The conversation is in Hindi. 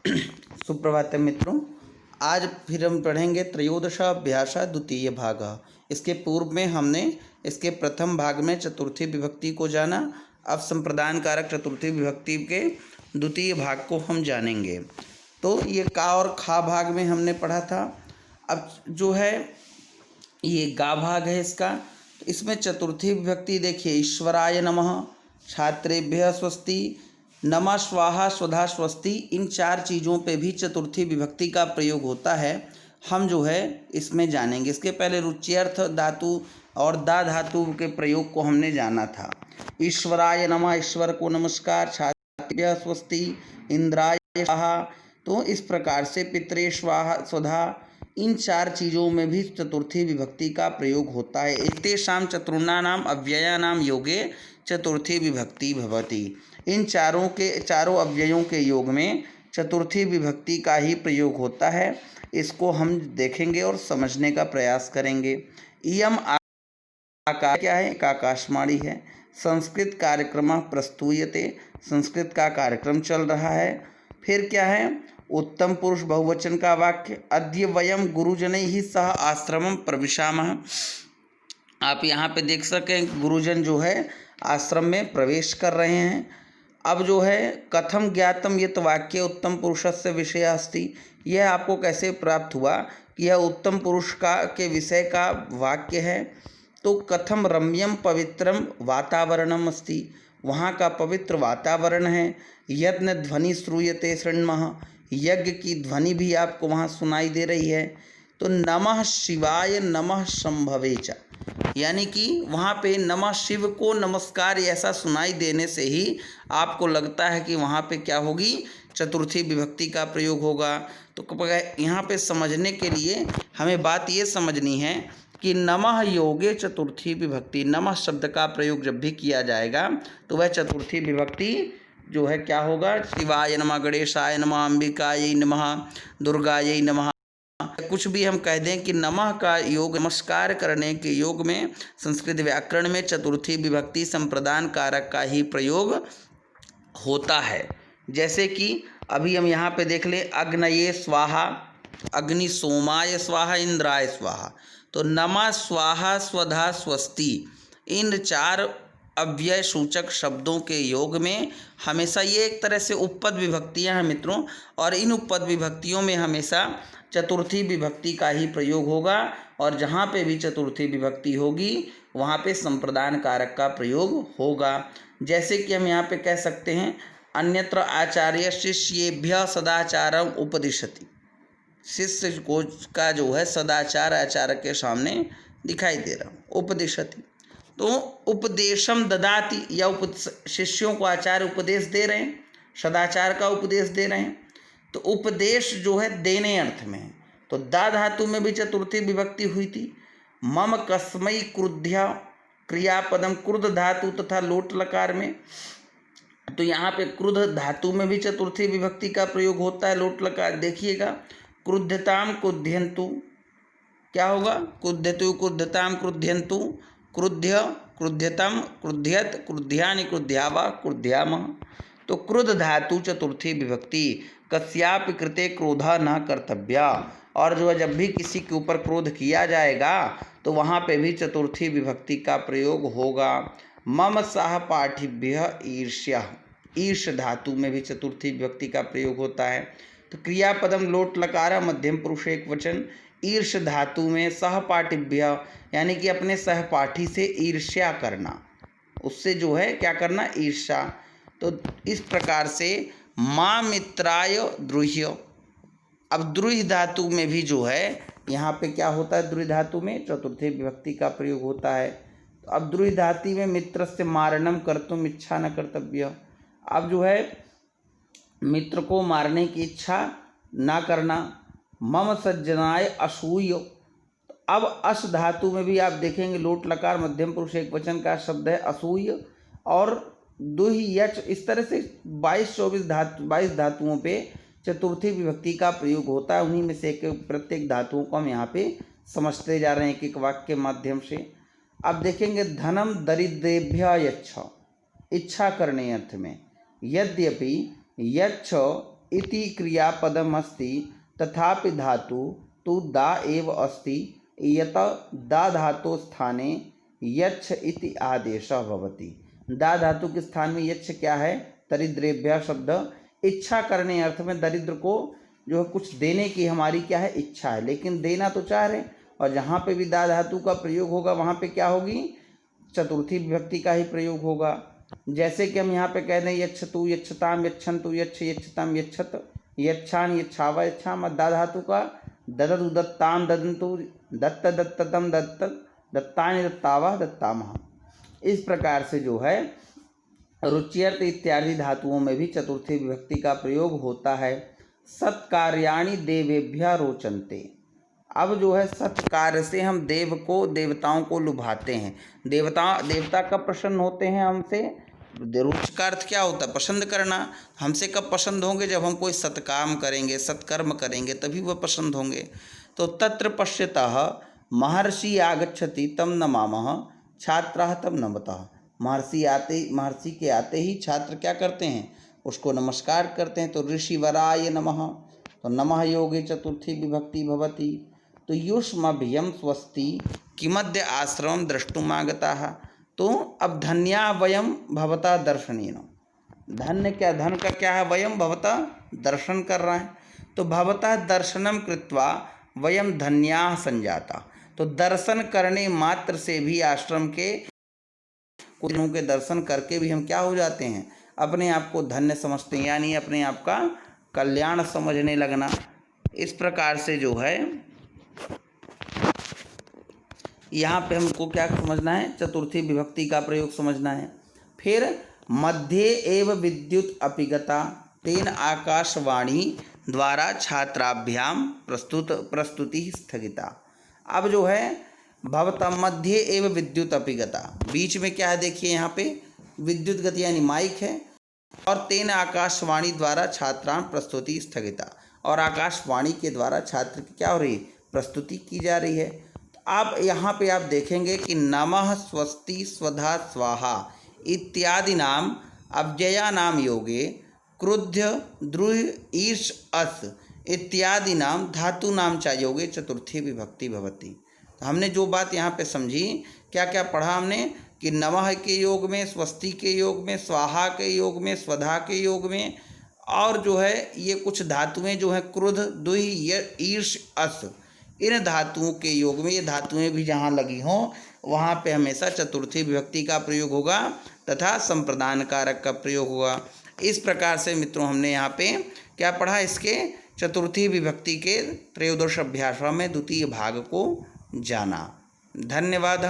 सुप्रभात मित्रों। आज फिर हम पढ़ेंगे त्रयोदशाभ्यास द्वितीय भाग। इसके पूर्व में हमने इसके प्रथम भाग में चतुर्थी विभक्ति को जाना। अब संप्रदान कारक चतुर्थी विभक्ति के द्वितीय भाग को हम जानेंगे। तो ये का और खा भाग में हमने पढ़ा था। अब जो है ये गा भाग है इसका। तो इसमें चतुर्थी विभक्ति देखिए, ईश्वराय नमः, छात्रेभ्यः स्वस्ति, नमः स्वाहा स्वधा स्वस्ति, इन चार चीज़ों पे भी चतुर्थी विभक्ति का प्रयोग होता है। हम जो है इसमें जानेंगे। इसके पहले रुच्यर्थ धातु और दा धातु के प्रयोग को हमने जाना था। ईश्वराय नमः, ईश्वर को नमस्कार, छात्रेभ्यः स्वस्ति, इंद्राय स्वाहा। तो इस प्रकार से पितरे स्वाहा स्वधा, इन चार चीज़ों में भी चतुर्थी विभक्ति का प्रयोग होता है। एतेषां चतुर्णानाम अव्ययानाम योगे चतुर्थी विभक्ति भवति। इन चारों अव्ययों के योग में चतुर्थी विभक्ति का ही प्रयोग होता है। इसको हम देखेंगे और समझने का प्रयास करेंगे। इयम आकाश क्या है? एक आकाशवाणी है। संस्कृत कार्यक्रम प्रस्तूयते, संस्कृत का कार्यक्रम चल रहा है। फिर क्या है? उत्तम पुरुष बहुवचन का वाक्य, अद्य वयम गुरुजनैः सह आश्रमं प्रविशामः। आप यहाँ पे देख सकें गुरुजन जो है आश्रम में प्रवेश कर रहे हैं। अब जो है कथम ज्ञातम यत वाक्य उत्तम पुरुषस्य विषय अस्ति, यह आपको कैसे प्राप्त हुआ कि यह उत्तम पुरुष का के विषय का वाक्य है। तो कथम रम्यम पवित्रम वातावरणम अस्ति, वहाँ का पवित्र वातावरण है। यज्ञ ध्वनि श्रूयते शृण्मः, यज्ञ की ध्वनि भी आपको वहाँ सुनाई दे रही है। तो नमः शिवाय नमः शंभवे च, यानी कि वहाँ पे नमः शिव को नमस्कार ऐसा सुनाई देने से ही आपको लगता है कि वहाँ पे क्या होगी? चतुर्थी विभक्ति का प्रयोग होगा। तो यहाँ पे समझने के लिए हमें बात ये समझनी है कि नमः योगे चतुर्थी विभक्ति, नमः शब्द का प्रयोग जब भी किया जाएगा तो वह चतुर्थी विभक्ति जो है क्या होगा? शिवाय नमः, गणेशाय नमः, अंबिकायै नमः, दुर्गायै नमः। कुछ भी हम कह दें कि नमः का योग नमस्कार करने के योग में संस्कृत व्याकरण में चतुर्थी विभक्ति संप्रदान कारक का ही प्रयोग होता है। जैसे कि अभी हम यहाँ पे देख लें, अग्नये स्वाहा, अग्नि सोमाय स्वाहा, इंद्राय स्वाहा। तो नमः स्वाहा स्वधा स्वस्ति, इन चार अव्यय सूचक शब्दों के योग में हमेशा ये एक तरह से उपपद विभक्तियां हैं मित्रों, और इन उपपद विभक्तियों में हमेशा चतुर्थी विभक्ति का ही प्रयोग होगा। और जहाँ पे भी चतुर्थी विभक्ति होगी वहाँ पे संप्रदान कारक का प्रयोग होगा। जैसे कि हम यहाँ पे कह सकते हैं, अन्यत्र आचार्य शिष्येभ्यः सदाचारम उपदिशति, शिष्य को का जो है सदाचार आचार्य के सामने दिखाई दे रहा, उपदिशति। तो उपदेशम ददाति, या शिष्यों को आचार्य उपदेश दे रहे हैं, सदाचार का उपदेश दे रहे हैं। तो उपदेश जो है देने अर्थ में है। तो दा धातु में भी चतुर्थी विभक्ति हुई थी। मम कस्मै क्रुद्ध्या, क्रियापदम क्रुद्ध धातु तथा लोट लकार में। तो यहाँ पे क्रुद्ध धातु में भी चतुर्थी विभक्ति का प्रयोग होता है, लोट लकार। देखिएगा, क्रुद्धताम क्रुध्यन्तु, क्या होगा? क्रुध्यतु क्रुद्धताम क्रुध्यन्तु, क्रुद्ध्य क्रुध्यतम क्रुध्यत, क्रुध्यानि क्रुध्यावा क्रुध्यामः। तो क्रुद्ध धातु चतुर्थी विभक्ति, कस्यापि कृते क्रोधा न कर्तव्या, और जो है जब भी किसी के ऊपर क्रोध किया जाएगा तो वहाँ पे भी चतुर्थी विभक्ति का प्रयोग होगा। मम सहपाठिभ्यः ईर्ष्या, ईर्ष धातु में भी चतुर्थी विभक्ति का प्रयोग होता है। तो क्रियापदम लोट लकार मध्यम पुरुष एक वचन, ईर्ष धातु में सहपाठिभ्य, यानी कि अपने सहपाठी से ईर्ष्या करना, उससे जो है क्या करना? ईर्ष्या। तो इस प्रकार से माँ मित्राय द्रुह्य। अब द्रुह्य धातु में भी जो है यहाँ पे क्या होता है? द्रुह्य धातु में चतुर्थी विभक्ति का प्रयोग होता है। तो अब द्रुह्य धातु में मित्र से मारणम कर्तुम इच्छा न कर्तव्य, अब जो है मित्र को मारने की इच्छा ना करना। मम सज्जनाय असूय, अब अस धातु में भी आप देखेंगे लोट लकार मध्यम पुरुष एक वचन का शब्द है असूय, और दुहि यच, इस तरह से 22 धातुओं पे चतुर्थी विभक्ति का प्रयोग होता है। उन्हीं में से एक प्रत्येक धातुओं को हम यहाँ पे समझते जा रहे हैं एक एक वाक्य के माध्यम से। अब देखेंगे, धनम दरिद्रेभ्यः यच्छ, इच्छा करने अर्थ में। यद्यपि यच्छ इति क्रियापदम अस्ति तथापि धातु तु दा एव अस्ति यत दा धातु स्थाने यच्छ इति आदेशः भवति। दा धातु के स्थान में यच्छ क्या है? दरिद्रेभ्यः शब्द इच्छा करने अर्थ में, दरिद्र को जो है कुछ देने की हमारी क्या है? इच्छा है, लेकिन देना तो चाह रहे, और जहाँ पे भी दा धातु का प्रयोग होगा वहाँ पे क्या होगी? चतुर्थी विभक्ति का ही प्रयोग होगा। जैसे कि हम यहाँ पे कह दें यच्छतु यच्छताम यच्छन्तु यच्छ यच्छताम यच्छत यच्छान यच्छावा यच्छाम, दा धातु का ददतु दत्ताम ददन्तु दत्त दत्ततम दत्त दत्तानि दत्तावा दत्तामः। इस प्रकार से जो है रुच्यर्थ इत्यादि धातुओं में भी चतुर्थी विभक्ति का प्रयोग होता है। सत्कार्याणि देवेभ्यः रोचन्ते। अब जो है सत्कार्य से हम देवताओं को लुभाते हैं। देवता कब प्रसन्न होते हैं हमसे? रुचि का अर्थ क्या होता है? पसंद करना। हमसे कब पसंद होंगे? जब हम कोई सत्काम करेंगे, सत्कर्म करेंगे, तभी वह पसंद होंगे। तो तत्र पश्यतः महर्षि आगच्छति तम नमामः छात्राः तम नमतः। महर्षि के आते ही छात्र क्या करते हैं? उसको नमस्कार करते हैं। तो ऋषिवराय नमः, तो नमः योगे चतुर्थी विभक्ति भवति। तो युष्मभ्यम स्वस्ति किमद्य आश्रमं द्रष्टुमागताः। तो अब धन्या वयम भवता दर्शनेन। धन्य क्या? धन का क्या है? वयम भवता दर्शन कर रहा है। तो भवता दर्शनम कृत्वा वयम धन्याः संजाता। तो दर्शन करने मात्र से भी आश्रम के कुछ लोगों के दर्शन करके भी हम क्या हो जाते हैं? अपने आप को धन्य समझते हैं, यानी अपने आप का कल्याण समझने लगना। इस प्रकार से जो है यहाँ पे हमको क्या समझना है? चतुर्थी विभक्ति का प्रयोग समझना है। फिर मध्ये एव विद्युत अपिगता तेन आकाशवाणी द्वारा छात्राभ्याम प्रस्तुति स्थगिता। अब जो है भवता मध्य एव विद्युत अपिगता, बीच में क्या है? देखिए यहाँ पे विद्युत गति यानी माइक है, और तेन आकाशवाणी द्वारा छात्रान प्रस्तुति स्थगिता, और आकाशवाणी के द्वारा छात्र की क्या हो रही है? प्रस्तुति की जा रही है। अब यहाँ पे आप देखेंगे कि नमः स्वस्ति स्वधा स्वाहा इत्यादि नाम अव्यया नाम योगे क्रुद्ध द्रुह ईर्ष अस इत्यादि नाम धातु नाम चा योगे चतुर्थी विभक्ति भवति। हमने जो बात यहाँ पे समझी, क्या क्या पढ़ा हमने? कि नमः के योग में, स्वस्ति के योग में, स्वाहा के योग में, स्वधा के योग में, और जो है ये कुछ धातुएं जो हैं क्रुद्ध द्रुह ईर्ष अस, इन धातुओं के योग में, ये धातुएं भी जहाँ लगी हों वहाँ पे हमेशा चतुर्थी विभक्ति का प्रयोग होगा तथा संप्रदान कारक का प्रयोग होगा। इस प्रकार से मित्रों हमने यहाँ पे क्या पढ़ा? इसके चतुर्थी विभक्ति के त्रयोदश अभ्यासों में द्वितीय भाग को जाना। धन्यवाद।